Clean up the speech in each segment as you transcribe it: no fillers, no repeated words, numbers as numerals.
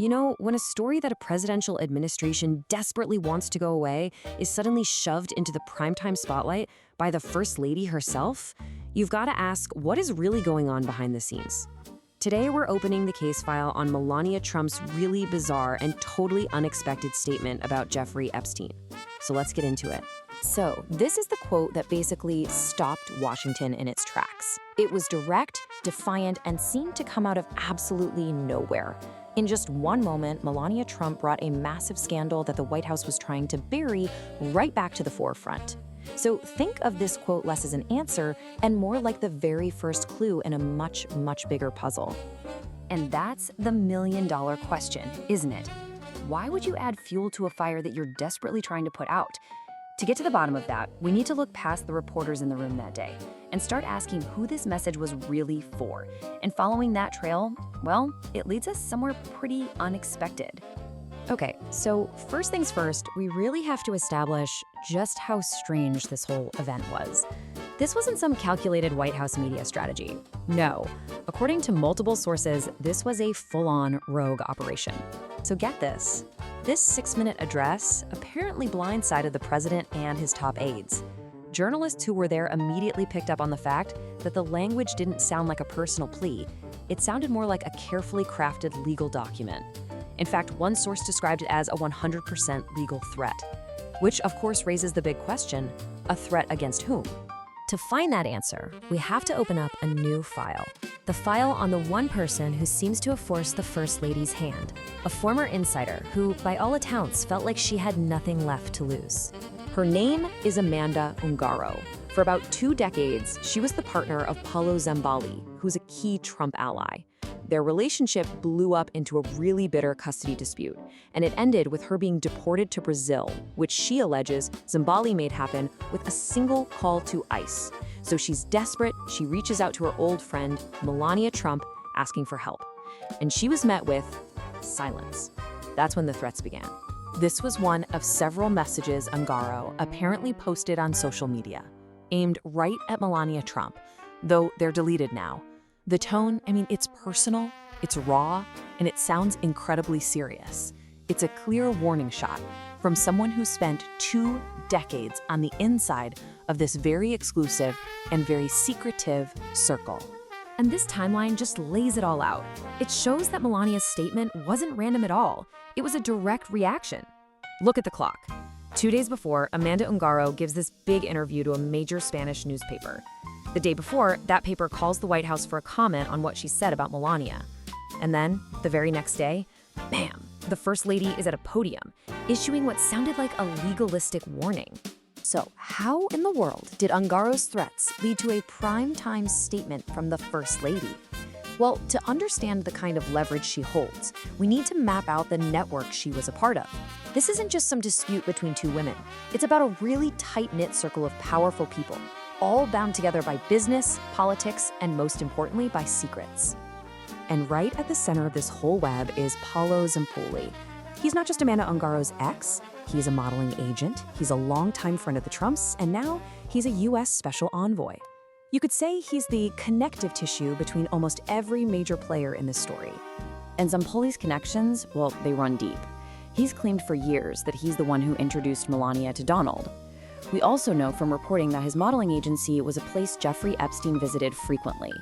You know, when a story that a presidential administration desperately wants to go away is suddenly shoved into the primetime spotlight by the First Lady herself, you've got to ask what is really going on behind the scenes. Today, we're opening the case file on Melania Trump's really bizarre and totally unexpected statement about Jeffrey Epstein. So let's get into it. So, this is the quote that basically stopped Washington in its tracks. It was direct, defiant, and seemed to come out of absolutely nowhere. In just one moment, Melania Trump brought a massive scandal that the White House was trying to bury right back to the forefront. So think of this quote less as an answer and more like the very first clue in a much, much bigger puzzle. And that's the million-dollar question, isn't it? Why would you add fuel to a fire that you're desperately trying to put out? To get to the bottom of that, we need to look past the reporters in the room that day and start asking who this message was really for. And following that trail, well, it leads us somewhere pretty unexpected. Okay, so first things first, we really have to establish just how strange this whole event was. This wasn't some calculated White House media strategy. No. According to multiple sources, this was a full-on rogue operation. So get this. This 6-minute address apparently blindsided the president and his top aides. Journalists who were there immediately picked up on the fact that the language didn't sound like a personal plea. It sounded more like a carefully crafted legal document. In fact, one source described it as a 100% legal threat, which of course raises the big question, a threat against whom? To find that answer, we have to open up a new file. The file on the one person who seems to have forced the First Lady's hand, a former insider who, by all accounts, felt like she had nothing left to lose. Her name is Amanda Angaro. For about 2 decades, she was the partner of Paolo Zampoli, who's a key Trump ally. Their relationship blew up into a really bitter custody dispute, and it ended with her being deported to Brazil, which she alleges Zampoli made happen with a single call to ICE. So she's desperate, she reaches out to her old friend, Melania Trump, asking for help. And she was met with silence. That's when the threats began. This was one of several messages Angaro apparently posted on social media, aimed right at Melania Trump, though they're deleted now. The tone, it's personal, it's raw, and it sounds incredibly serious. It's a clear warning shot from someone who spent 2 decades on the inside of this very exclusive and very secretive circle. And this timeline just lays it all out. It shows that Melania's statement wasn't random at all. It was a direct reaction. Look at the clock. 2 days before, Amanda Angaro gives this big interview to a major Spanish newspaper. The day before, that paper calls the White House for a comment on what she said about Melania. And then, the very next day, bam, the First Lady is at a podium, issuing what sounded like a legalistic warning. So, how in the world did Angaro's threats lead to a prime-time statement from the First Lady? Well, to understand the kind of leverage she holds, we need to map out the network she was a part of. This isn't just some dispute between 2 women. It's about a really tight-knit circle of powerful people, all bound together by business, politics, and most importantly, by secrets. And right at the center of this whole web is Paolo Zampoli. He's not just Amanda Angaro's ex, he's a modeling agent, he's a longtime friend of the Trumps, and now he's a U.S. special envoy. You could say he's the connective tissue between almost every major player in this story. And Zampoli's connections, well, they run deep. He's claimed for years that he's the one who introduced Melania to Donald. We also know from reporting that his modeling agency was a place Jeffrey Epstein visited frequently.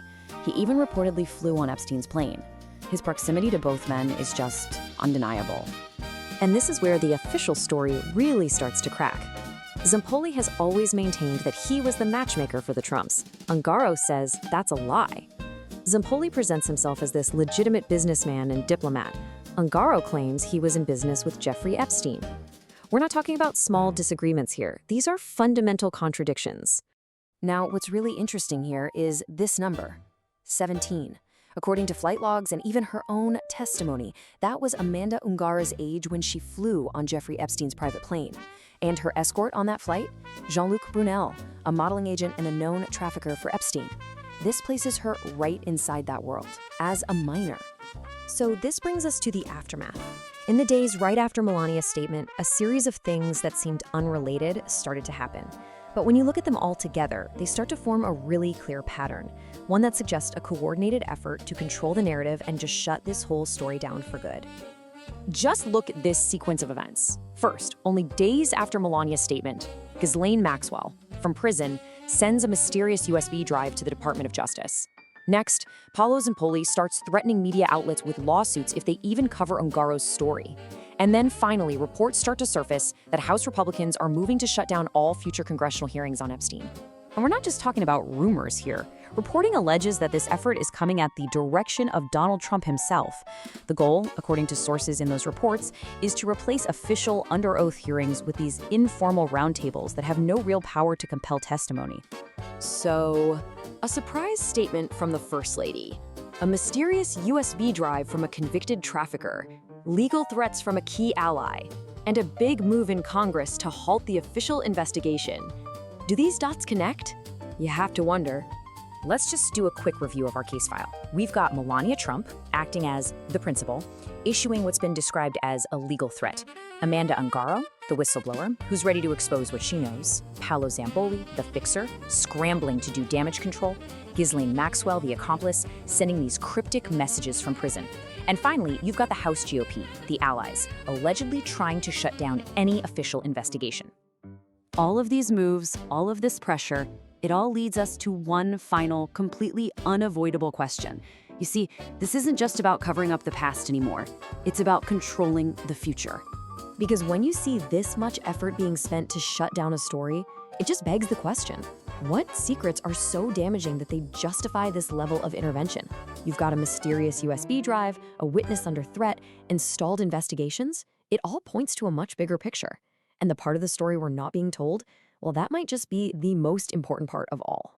He even reportedly flew on Epstein's plane. His proximity to both men is just undeniable. And this is where the official story really starts to crack. Zampoli has always maintained that he was the matchmaker for the Trumps. Angaro says that's a lie. Zampoli presents himself as this legitimate businessman and diplomat. Angaro claims he was in business with Jeffrey Epstein. We're not talking about small disagreements here. These are fundamental contradictions. Now, what's really interesting here is this number, 17. According to flight logs and even her own testimony, that was Amanda Angaro's age when she flew on Jeffrey Epstein's private plane. And her escort on that flight? Jean-Luc Brunel, a modeling agent and a known trafficker for Epstein. This places her right inside that world, as a minor. So this brings us to the aftermath. In the days right after Melania's statement, a series of things that seemed unrelated started to happen. But when you look at them all together, they start to form a really clear pattern, one that suggests a coordinated effort to control the narrative and just shut this whole story down for good. Just look at this sequence of events. First, only days after Melania's statement, Ghislaine Maxwell, from prison, sends a mysterious USB drive to the Department of Justice. Next, Paolo Zampoli starts threatening media outlets with lawsuits if they even cover Angaro's story. And then finally, reports start to surface that House Republicans are moving to shut down all future congressional hearings on Epstein. And we're not just talking about rumors here. Reporting alleges that this effort is coming at the direction of Donald Trump himself. The goal, according to sources in those reports, is to replace official under-oath hearings with these informal roundtables that have no real power to compel testimony. So, a surprise statement from the First Lady, a mysterious USB drive from a convicted trafficker, legal threats from a key ally, and a big move in Congress to halt the official investigation. Do these dots connect? You have to wonder. Let's just do a quick review of our case file. We've got Melania Trump, acting as the principal, issuing what's been described as a legal threat. Amanda Angaro, the whistleblower, who's ready to expose what she knows. Paolo Zampoli, the fixer, scrambling to do damage control. Ghislaine Maxwell, the accomplice, sending these cryptic messages from prison. And finally, you've got the House GOP, the allies, allegedly trying to shut down any official investigation. All of these moves, all of this pressure, it all leads us to one final, completely unavoidable question. You see, this isn't just about covering up the past anymore. It's about controlling the future. Because when you see this much effort being spent to shut down a story, it just begs the question, what secrets are so damaging that they justify this level of intervention? You've got a mysterious USB drive, a witness under threat, and stalled investigations. It all points to a much bigger picture. And the part of the story we're not being told, well, that might just be the most important part of all.